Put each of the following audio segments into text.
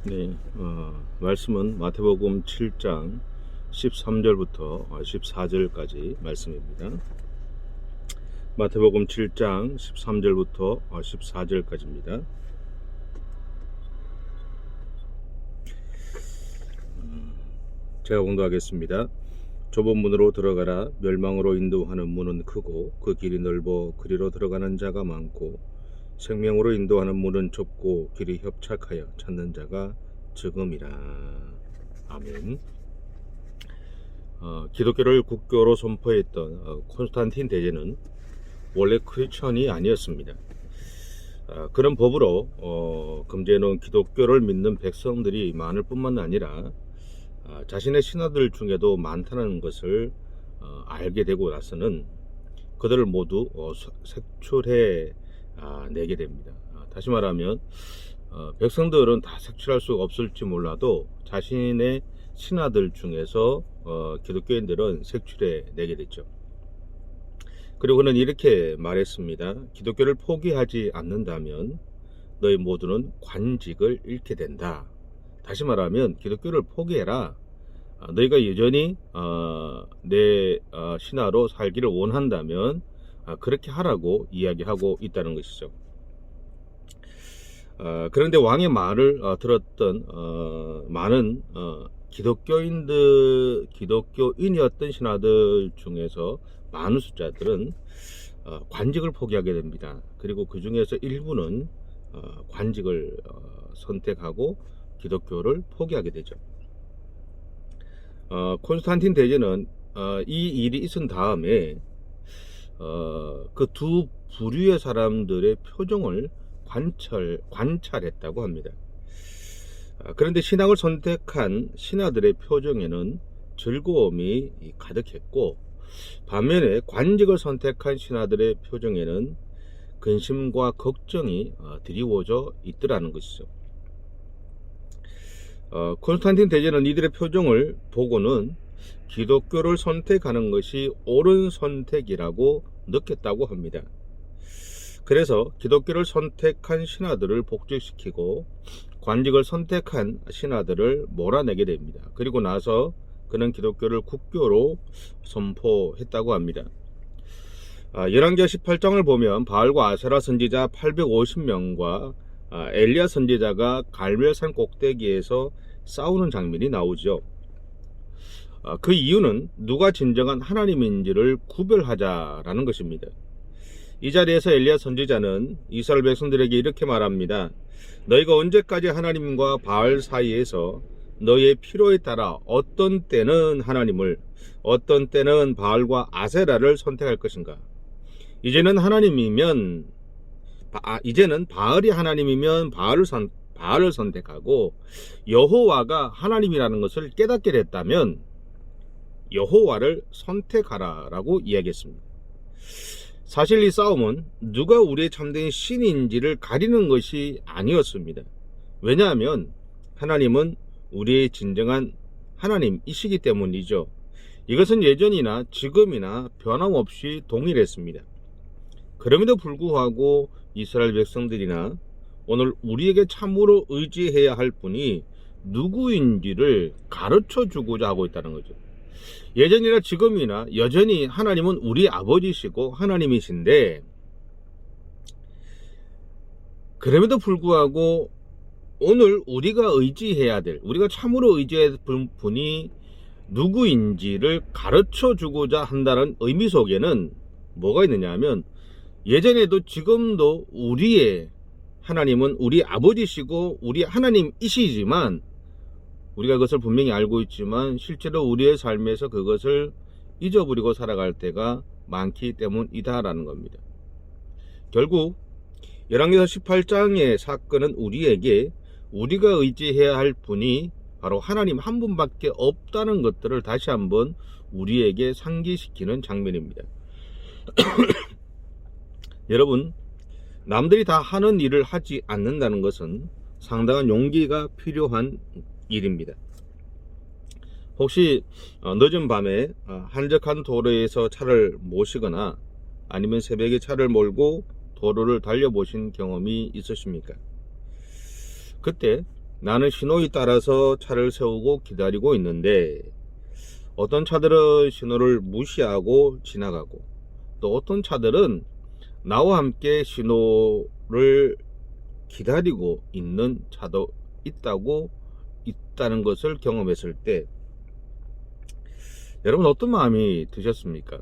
네, 말씀은 마태복음 7장 13절부터 14절까지 말씀입니다. 마태복음 7장 13절부터 14절까지입니다. 제가 공부하겠습니다. 좁은 문으로 들어가라. 멸망으로 인도하는 문은 크고 그 길이 넓어 그리로 들어가는 자가 많고 생명으로 인도하는 문은 좁고 길이 협착하여 찾는 자가 적음이라. 아멘. 기독교를 국교로 선포했던 콘스탄틴 대제는 원래 크리스천이 아니었습니다. 그런 법으로 금지해놓은 기독교를 믿는 백성들이 많을 뿐만 아니라 자신의 신하들 중에도 많다는 것을 알게 되고 나서는 그들을 모두 색출해 내게 됩니다. 다시 말하면 백성들은 다 색출할 수가 없을지 몰라도 자신의 신하들 중에서 기독교인들은 색출해 내게 됐죠. 그리고 그는 이렇게 말했습니다. 기독교를 포기하지 않는다면 너희 모두는 관직을 잃게 된다. 다시 말하면 기독교를 포기해라. 너희가 여전히 내 신하로 살기를 원한다면 그렇게 하라고 이야기하고 있다는 것이죠. 그런데 왕의 말을 들었던 많은 기독교인이었던 신하들 중에서 많은 숫자들은 관직을 포기하게 됩니다. 그리고 그 중에서 일부는 관직을 선택하고 기독교를 포기하게 되죠. 콘스탄틴 대제는 이 일이 있은 다음에 그 두 부류의 사람들의 표정을 관찰했다고 합니다. 그런데 신앙을 선택한 신하들의 표정에는 즐거움이 가득했고, 반면에 관직을 선택한 신하들의 표정에는 근심과 걱정이 드리워져 있더라는 것이죠. 콘스탄틴 대제는 이들의 표정을 보고는 기독교를 선택하는 것이 옳은 선택이라고 느꼈다고 합니다. 그래서 기독교를 선택한 신하들을 복직시키고 관직을 선택한 신하들을 몰아내게 됩니다. 그리고 나서 그는 기독교를 국교로 선포했다고 합니다. 열왕기하 18장을 보면 바알과 아세라 선지자 850명과 엘리야 선지자가 갈멜산 꼭대기에서 싸우는 장면이 나오죠. 그 이유는 누가 진정한 하나님인지를 구별하자라는 것입니다. 이 자리에서 엘리야 선지자는 이스라엘 백성들에게 이렇게 말합니다. 너희가 언제까지 하나님과 바알 사이에서 너희의 필요에 따라 어떤 때는 하나님을, 어떤 때는 바알과 아세라를 선택할 것인가? 이제는 바알이 하나님이면 바알을 선택하고 여호와가 하나님이라는 것을 깨닫게 됐다면 여호와를 선택하라라고 이야기했습니다. 사실 이 싸움은 누가 우리의 참된 신인지를 가리는 것이 아니었습니다. 왜냐하면 하나님은 우리의 진정한 하나님이시기 때문이죠. 이것은 예전이나 지금이나 변함없이 동일했습니다. 그럼에도 불구하고 이스라엘 백성들이나 오늘 우리에게 참으로 의지해야 할 분이 누구인지를 가르쳐 주고자 하고 있다는 거죠. 예전이나 지금이나 여전히 하나님은 우리 아버지시고 하나님이신데, 그럼에도 불구하고 오늘 우리가 참으로 의지해야 될 분이 누구인지를 가르쳐 주고자 한다는 의미 속에는 뭐가 있느냐 하면, 예전에도 지금도 우리의 하나님은 우리 아버지시고 우리 하나님이시지만 우리가 그것을 분명히 알고 있지만 실제로 우리의 삶에서 그것을 잊어버리고 살아갈 때가 많기 때문이다라는 겁니다. 결국 열왕기하 18장의 사건은 우리에게 우리가 의지해야 할 분이 바로 하나님 한 분밖에 없다는 것들을 다시 한번 우리에게 상기시키는 장면입니다. 여러분, 남들이 다 하는 일을 하지 않는다는 것은 상당한 용기가 필요한 일입니다. 혹시 늦은 밤에 한적한 도로에서 차를 모시거나 아니면 새벽에 차를 몰고 도로를 달려보신 경험이 있으십니까? 그때 나는 신호에 따라서 차를 세우고 기다리고 있는데 어떤 차들은 신호를 무시하고 지나가고 또 어떤 차들은 나와 함께 신호를 기다리고 있는 차도 있다는 것을 경험했을 때 여러분 어떤 마음이 드셨습니까?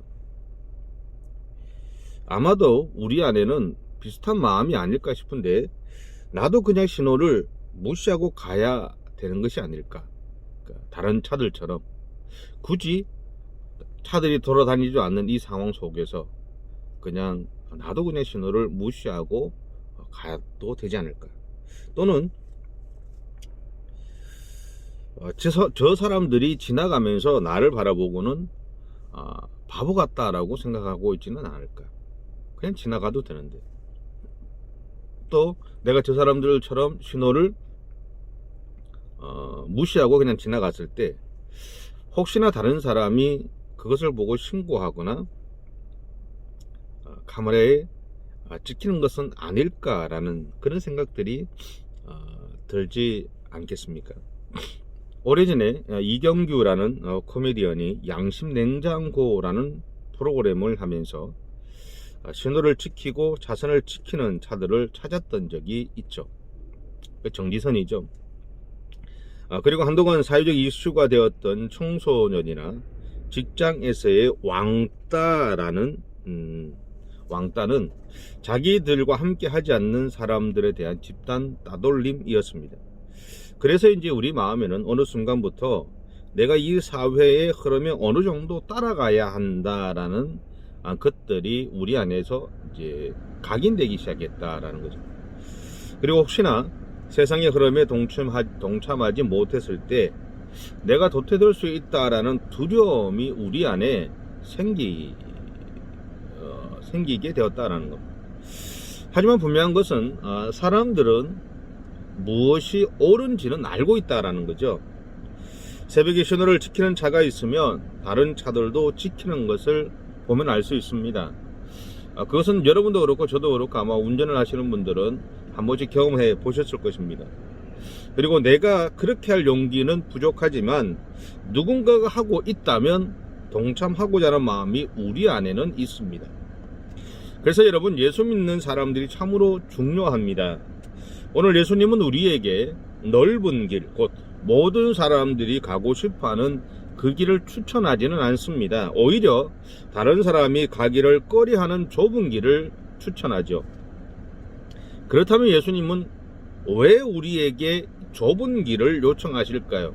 아마도 우리 안에는 비슷한 마음이 아닐까 싶은데 나도 그냥 신호를 무시하고 가야 되는 것이 아닐까. 그러니까 다른 차들처럼 굳이 차들이 돌아다니지 않는 이 상황 속에서 그냥 나도 그냥 신호를 무시하고 가도 되지 않을까. 또는 저 사람들이 지나가면서 나를 바라보고는 바보 같다라고 생각하고 있지는 않을까. 그냥 지나가도 되는데 또 내가 저 사람들처럼 신호를 무시하고 그냥 지나갔을 때 혹시나 다른 사람이 그것을 보고 신고하거나 카메라에 찍히는 것은 아닐까라는 그런 생각들이 들지 않겠습니까? 오래전에 이경규라는 코미디언이 양심냉장고라는 프로그램을 하면서 신호를 지키고 차선을 지키는 차들을 찾았던 적이 있죠. 정지선이죠. 그리고 한동안 사회적 이슈가 되었던 청소년이나 직장에서의 왕따는 자기들과 함께 하지 않는 사람들에 대한 집단 따돌림이었습니다. 그래서 이제 우리 마음에는 어느 순간부터 내가 이 사회의 흐름에 어느 정도 따라가야 한다라는 것들이 우리 안에서 이제 각인되기 시작했다라는 거죠. 그리고 혹시나 세상의 흐름에 동참하지 못했을 때 내가 도태될 수 있다라는 두려움이 우리 안에 생기게 되었다라는 겁니다. 하지만 분명한 것은 사람들은 무엇이 옳은지는 알고 있다라는 거죠. 새벽에 신호를 지키는 차가 있으면 다른 차들도 지키는 것을 보면 알 수 있습니다. 그것은 여러분도 그렇고 저도 그렇고 아마 운전을 하시는 분들은 한 번씩 경험해 보셨을 것입니다. 그리고 내가 그렇게 할 용기는 부족하지만 누군가가 하고 있다면 동참하고자 하는 마음이 우리 안에는 있습니다. 그래서 여러분, 예수 믿는 사람들이 참으로 중요합니다. 오늘 예수님은 우리에게 넓은 길, 곧 모든 사람들이 가고 싶어하는 그 길을 추천하지는 않습니다. 오히려 다른 사람이 가기를 꺼려하는 좁은 길을 추천하죠. 그렇다면 예수님은 왜 우리에게 좁은 길을 요청하실까요?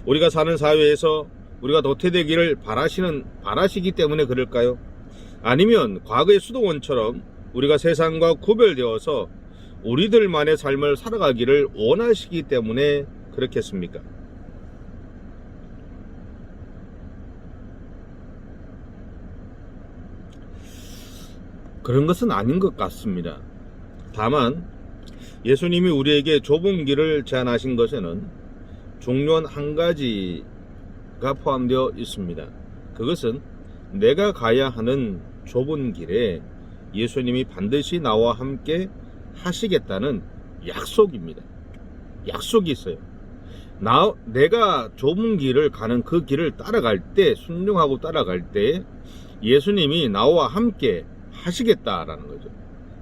우리가 사는 사회에서 우리가 도태되기를 바라시기 때문에 그럴까요? 아니면 과거의 수도원처럼 우리가 세상과 구별되어서 우리들만의 삶을 살아가기를 원하시기 때문에 그렇겠습니까? 그런 것은 아닌 것 같습니다. 다만 예수님이 우리에게 좁은 길을 제안하신 것에는 중요한 한 가지가 포함되어 있습니다. 그것은 내가 가야 하는 좁은 길에 예수님이 반드시 나와 함께 하시겠다는 약속입니다. 약속이 있어요. 내가 좁은 길을 가는 그 길을 따라갈 때, 순종하고 따라갈 때 예수님이 나와 함께 하시겠다라는 거죠.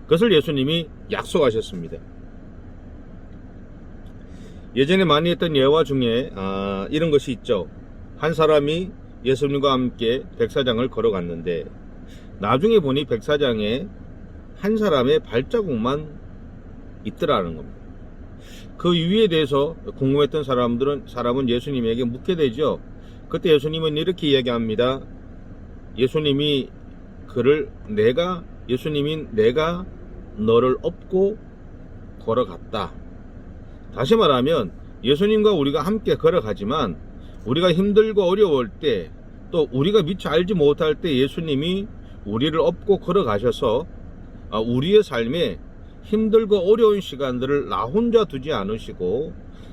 그것을 예수님이 약속하셨습니다. 예전에 많이 했던 예화 중에 이런 것이 있죠. 한 사람이 예수님과 함께 백사장을 걸어갔는데 나중에 보니 백사장에 한 사람의 발자국만 있더라는 겁니다. 그 이유에 대해서 궁금했던 사람은 예수님에게 묻게 되죠. 그때 예수님은 이렇게 이야기합니다. 예수님이 내가 너를 업고 걸어갔다. 다시 말하면 예수님과 우리가 함께 걸어가지만 우리가 힘들고 어려울 때, 또 우리가 미처 알지 못할 때 예수님이 우리를 업고 걸어가셔서 우리의 삶에 힘들고 어려운 시간들을 나 혼자 두지 않으시고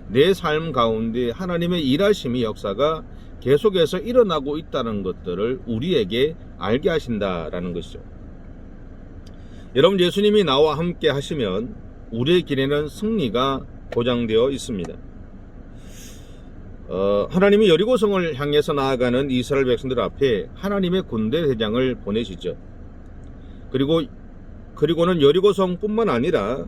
내 삶 가운데 하나님의 일하심의 역사가 계속해서 일어나고 있다는 것들을 우리에게 알게 하신다라는 것이죠. 여러분, 예수님이 나와 함께 하시면 우리의 길에는 승리가 보장되어 있습니다. 하나님이 여리고성을 향해서 나아가는 이스라엘 백성들 앞에 하나님의 군대 대장을 보내시죠. 그리고는 여리고성뿐만 아니라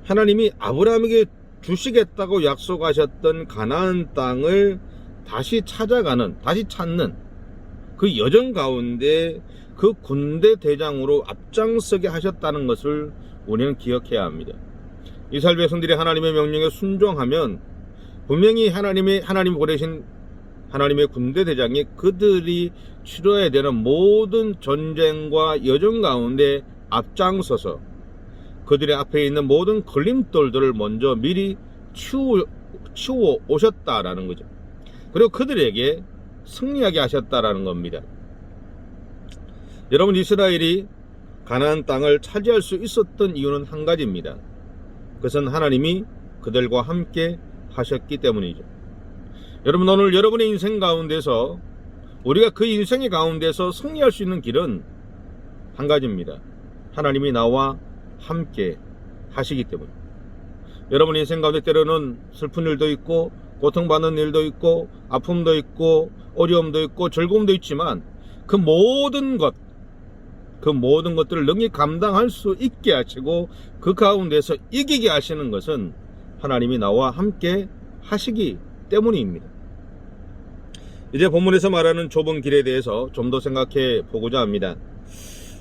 하나님이 아브라함에게 주시겠다고 약속하셨던 가나안 땅을 다시 찾는 그 여정 가운데 그 군대 대장으로 앞장서게 하셨다는 것을 우리는 기억해야 합니다. 이스라엘 백성들이 하나님의 명령에 순종하면 분명히 하나님이 보내신 하나님의 군대 대장이 그들이 치러야 되는 모든 전쟁과 여정 가운데 앞장서서 그들의 앞에 있는 모든 걸림돌들을 먼저 미리 치워 오셨다라는 거죠. 그리고 그들에게 승리하게 하셨다라는 겁니다. 여러분, 이스라엘이 가나안 땅을 차지할 수 있었던 이유는 한 가지입니다. 그것은 하나님이 그들과 함께 하셨기 때문이죠. 여러분, 오늘 여러분의 인생 가운데서 우리가 그 인생의 가운데서 승리할 수 있는 길은 한 가지입니다. 하나님이 나와 함께 하시기 때문에. 여러분의 인생 가운데 때로는 슬픈 일도 있고 고통받는 일도 있고 아픔도 있고 어려움도 있고 즐거움도 있지만 그 모든 것들을 능히 감당할 수 있게 하시고 그 가운데서 이기게 하시는 것은 하나님이 나와 함께 하시기 때문입니다. 이제 본문에서 말하는 좁은 길에 대해서 좀 더 생각해 보고자 합니다.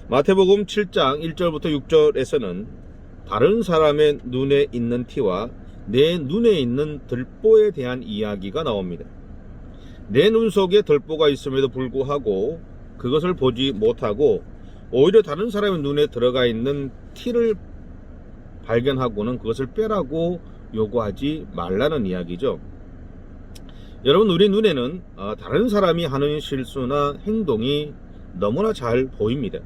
마태복음 7장 1절부터 6절에서는 다른 사람의 눈에 있는 티와 내 눈에 있는 들보에 대한 이야기가 나옵니다. 내 눈 속에 들보가 있음에도 불구하고 그것을 보지 못하고 오히려 다른 사람의 눈에 들어가 있는 티를 발견하고는 그것을 빼라고 요구하지 말라는 이야기죠. 여러분, 우리 눈에는 다른 사람이 하는 실수나 행동이 너무나 잘 보입니다.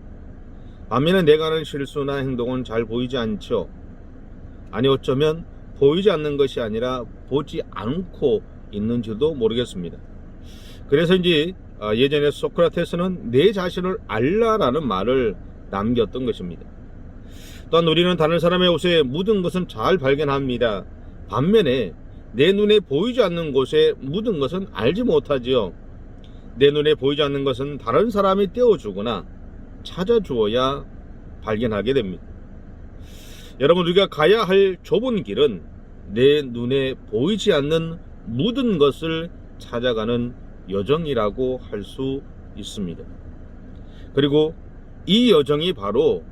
반면에 내가 하는 실수나 행동은 잘 보이지 않죠. 아니, 어쩌면 보이지 않는 것이 아니라 보지 않고 있는지도 모르겠습니다. 그래서인지 예전에 소크라테스는 내 자신을 알라라는 말을 남겼던 것입니다. 또한 우리는 다른 사람의 옷에 묻은 것은 잘 발견합니다. 반면에 내 눈에 보이지 않는 곳에 묻은 것은 알지 못하지요. 내 눈에 보이지 않는 것은 다른 사람이 떼어주거나 찾아주어야 발견하게 됩니다. 여러분, 우리가 가야 할 좁은 길은 내 눈에 보이지 않는 묻은 것을 찾아가는 여정이라고 할 수 있습니다. 그리고 이 여정이 바로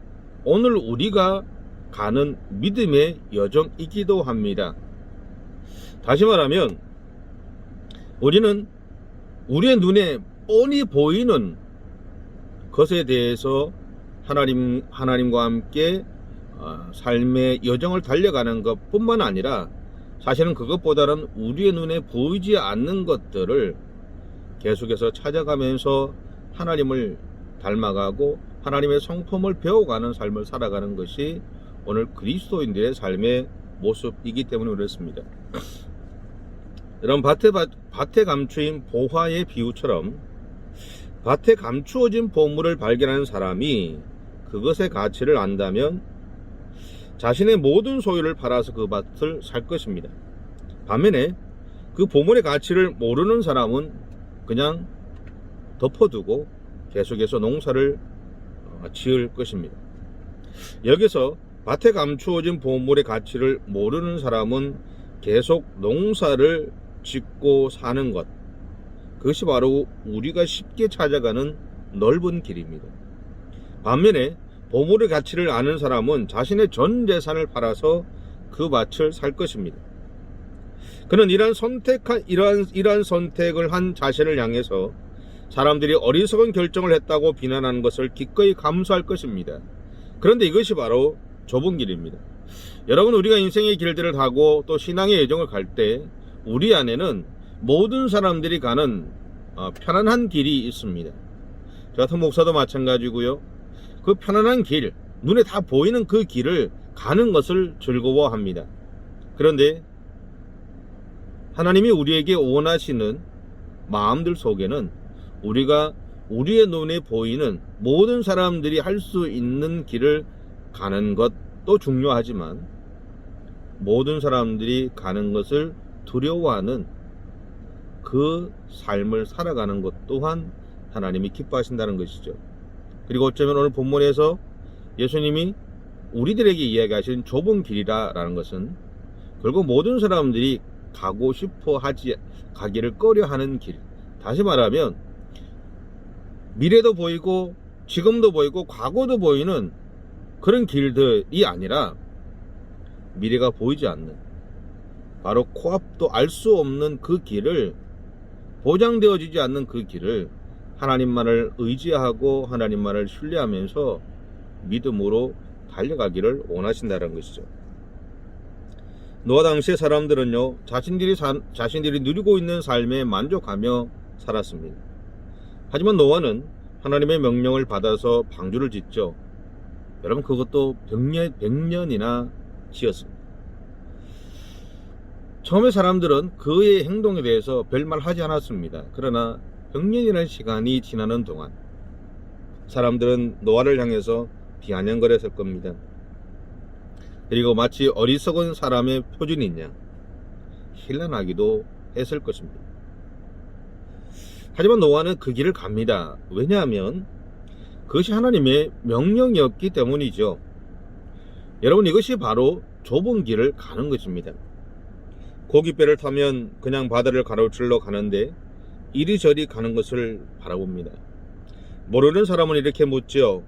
오늘 우리가 가는 믿음의 여정이기도 합니다. 다시 말하면 우리는 우리의 눈에 뻔히 보이는 것에 대해서 하나님과 함께 삶의 여정을 달려가는 것뿐만 아니라 사실은 그것보다는 우리의 눈에 보이지 않는 것들을 계속해서 찾아가면서 하나님을 닮아가고 하나님의 성품을 배워가는 삶을 살아가는 것이 오늘 그리스도인들의 삶의 모습이기 때문에 그렇습니다. 여러분, 밭에 감추인 보화의 비유처럼 밭에 감추어진 보물을 발견하는 사람이 그것의 가치를 안다면 자신의 모든 소유를 팔아서 그 밭을 살 것입니다. 반면에 그 보물의 가치를 모르는 사람은 그냥 덮어두고 계속해서 농사를 지을 것입니다. 여기서 밭에 감추어진 보물의 가치를 모르는 사람은 계속 농사를 짓고 사는 것, 그것이 바로 우리가 쉽게 찾아가는 넓은 길입니다. 반면에 보물의 가치를 아는 사람은 자신의 전 재산을 팔아서 그 밭을 살 것입니다. 그는 이러한 선택을 한 자신을 향해서 사람들이 어리석은 결정을 했다고 비난하는 것을 기꺼이 감수할 것입니다. 그런데 이것이 바로 좁은 길입니다. 여러분, 우리가 인생의 길들을 가고 또 신앙의 여정을 갈 때 우리 안에는 모든 사람들이 가는 편안한 길이 있습니다. 저 같은 목사도 마찬가지고요. 그 편안한 길, 눈에 다 보이는 그 길을 가는 것을 즐거워합니다. 그런데 하나님이 우리에게 원하시는 마음들 속에는 우리가 우리의 눈에 보이는 모든 사람들이 할 수 있는 길을 가는 것도 중요하지만 모든 사람들이 가는 것을 두려워하는 그 삶을 살아가는 것 또한 하나님이 기뻐하신다는 것이죠. 그리고 어쩌면 오늘 본문에서 예수님이 우리들에게 이야기하신 좁은 길이라는 것은 결국 모든 사람들이 가고 싶어 하지 가기를 꺼려하는 길, 다시 말하면 미래도 보이고 지금도 보이고 과거도 보이는 그런 길들이 아니라 미래가 보이지 않는, 바로 코앞도 알 수 없는 그 길을, 보장되어지지 않는 그 길을 하나님만을 의지하고 하나님만을 신뢰하면서 믿음으로 달려가기를 원하신다는 것이죠. 노아 당시의 사람들은요, 자신들이 누리고 있는 삶에 만족하며 살았습니다. 하지만 노아는 하나님의 명령을 받아서 방주를 짓죠. 여러분, 그것도 100년이나 지었습니다. 처음에 사람들은 그의 행동에 대해서 별말 하지 않았습니다. 그러나 100년이라는 시간이 지나는 동안 사람들은 노아를 향해서 비아냥거렸을 겁니다. 그리고 마치 어리석은 사람의 표준인 양 힐난하기도 했을 것입니다. 하지만 노아는 그 길을 갑니다. 왜냐하면 그것이 하나님의 명령이었기 때문이죠. 여러분, 이것이 바로 좁은 길을 가는 것입니다. 고깃배를 타면 그냥 바다를 가로질러 가는데 이리저리 가는 것을 바라봅니다. 모르는 사람은 이렇게 묻죠.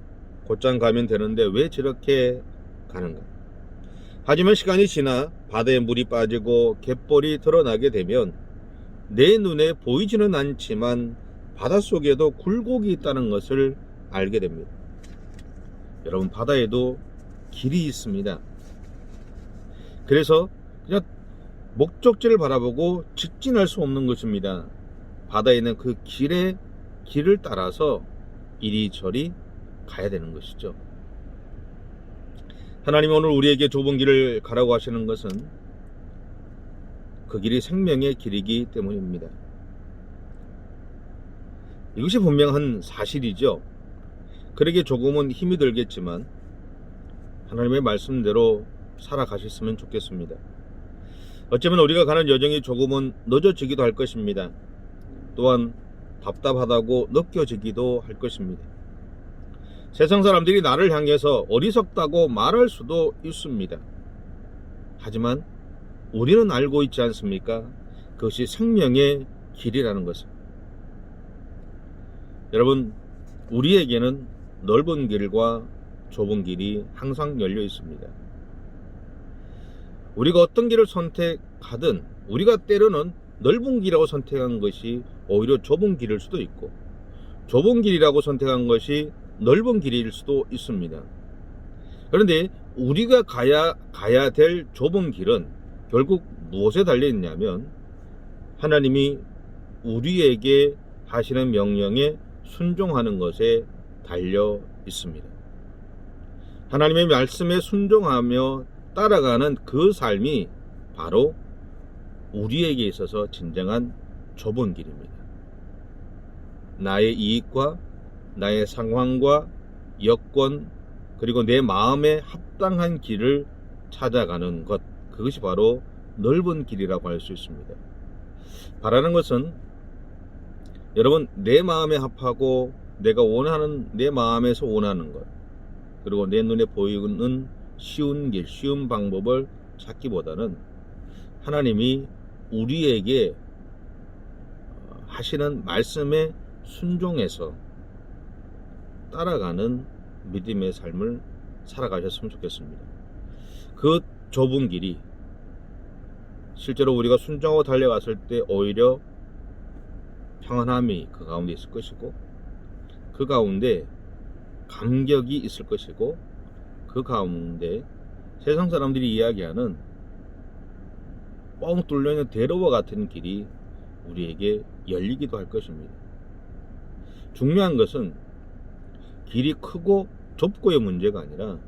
곧장 가면 되는데 왜 저렇게 가는가? 하지만 시간이 지나 바다에 물이 빠지고 갯벌이 드러나게 되면 내 눈에 보이지는 않지만 바닷속에도 굴곡이 있다는 것을 알게 됩니다. 여러분, 바다에도 길이 있습니다. 그래서 그냥 목적지를 바라보고 직진할 수 없는 것입니다. 바다에 있는 그 길을 따라서 이리저리 가야 되는 것이죠. 하나님은 오늘 우리에게 좁은 길을 가라고 하시는 것은 그 길이 생명의 길이기 때문입니다. 이것이 분명한 사실이죠. 그러기에 조금은 힘이 들겠지만 하나님의 말씀대로 살아가셨으면 좋겠습니다. 어쩌면 우리가 가는 여정이 조금은 늦어지기도 할 것입니다. 또한 답답하다고 느껴지기도 할 것입니다. 세상 사람들이 나를 향해서 어리석다고 말할 수도 있습니다. 하지만 우리는 알고 있지 않습니까? 그것이 생명의 길이라는 것을. 여러분, 우리에게는 넓은 길과 좁은 길이 항상 열려 있습니다. 우리가 어떤 길을 선택하든 우리가 때로는 넓은 길이라고 선택한 것이 오히려 좁은 길일 수도 있고, 좁은 길이라고 선택한 것이 넓은 길일 수도 있습니다. 그런데 우리가 가야 될 좁은 길은 결국 무엇에 달려 있냐면 하나님이 우리에게 하시는 명령에 순종하는 것에 달려 있습니다. 하나님의 말씀에 순종하며 따라가는 그 삶이 바로 우리에게 있어서 진정한 좁은 길입니다. 나의 이익과 나의 상황과 여건, 그리고 내 마음에 합당한 길을 찾아가는 것, 그것이 바로 넓은 길이라고 할 수 있습니다. 바라는 것은 여러분, 내 마음에 합하고 내가 원하는, 내 마음에서 원하는 것, 그리고 내 눈에 보이는 쉬운 길, 쉬운 방법을 찾기보다는 하나님이 우리에게 하시는 말씀에 순종해서 따라가는 믿음의 삶을 살아가셨으면 좋겠습니다. 그 좁은 길이 실제로 우리가 순종하고 달려갔을 때 오히려 평안함이 그 가운데 있을 것이고, 그 가운데 감격이 있을 것이고, 그 가운데 세상 사람들이 이야기하는 뻥 뚫려있는 대로와 같은 길이 우리에게 열리기도 할 것입니다. 중요한 것은 길이 크고 좁고의 문제가 아니라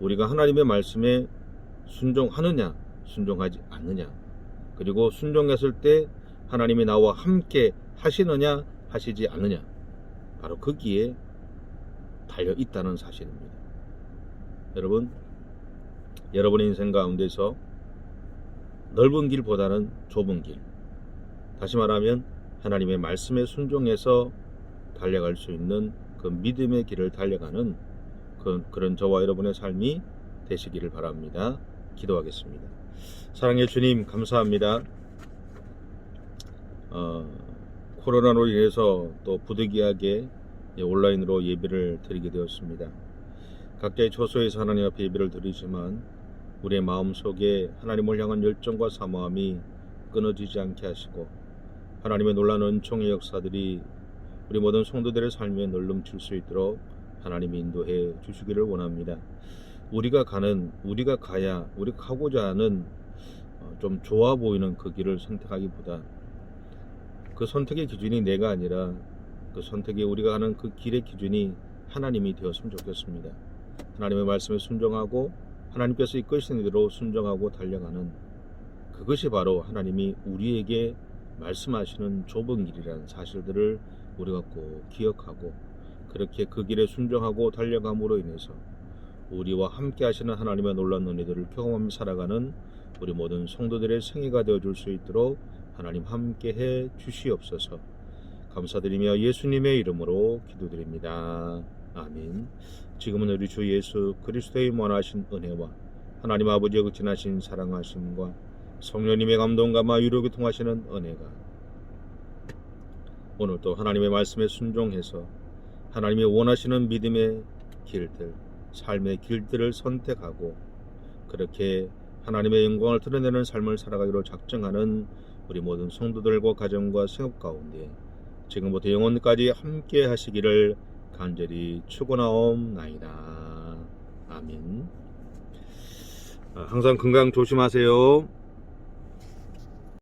우리가 하나님의 말씀에 순종하느냐 순종하지 않느냐, 그리고 순종했을 때 하나님이 나와 함께 하시느냐 하시지 않느냐, 바로 거기에 달려 있다는 사실입니다. 여러분, 여러분의 인생 가운데서 넓은 길보다는 좁은 길, 다시 말하면 하나님의 말씀에 순종해서 달려갈 수 있는 그 믿음의 길을 달려가는 그런 저와 여러분의 삶이 되시기를 바랍니다. 기도하겠습니다. 사랑의 주님, 감사합니다. 코로나로 인해서 또 부득이하게 온라인으로 예배를 드리게 되었습니다. 각자의 처소에서 하나님 앞에 예배를 드리지만 우리의 마음속에 하나님을 향한 열정과 사모함이 끊어지지 않게 하시고 하나님의 놀라운 은총의 역사들이 우리 모든 성도들의 삶에 널름칠 수 있도록 하나님이 인도해 주시기를 원합니다. 우리가 가고자 하는 좀 좋아 보이는 그 길을 선택하기보다 그 선택의 기준이 내가 아니라 그 선택에 우리가 하는 그 길의 기준이 하나님이 되었으면 좋겠습니다. 하나님의 말씀에 순종하고 하나님께서 이끄시는 대로 순종하고 달려가는 그것이 바로 하나님이 우리에게 말씀하시는 좁은 길이라는 사실들을 우리가 꼭 기억하고 그렇게 그 길에 순종하고 달려감으로 인해서 우리와 함께 하시는 하나님의 놀라운 은혜들을 경험하며 살아가는 우리 모든 성도들의 생애가 되어줄 수 있도록 하나님 함께해 주시옵소서. 감사드리며 예수님의 이름으로 기도드립니다. 아멘. 지금은 우리 주 예수 그리스도의 원하신 은혜와 하나님 아버지의 극진하신 사랑하심과 성령님의 감동감화 유로기 통하시는 은혜가 오늘도 하나님의 말씀에 순종해서 하나님이 원하시는 믿음의 길들, 삶의 길들을 선택하고 그렇게 하나님의 영광을 드러내는 삶을 살아가기로 작정하는 우리 모든 성도들과 가정과 생업 가운데 지금부터 영원까지 함께 하시기를 간절히 축원하옵나이다. 아멘. 항상 건강 조심하세요.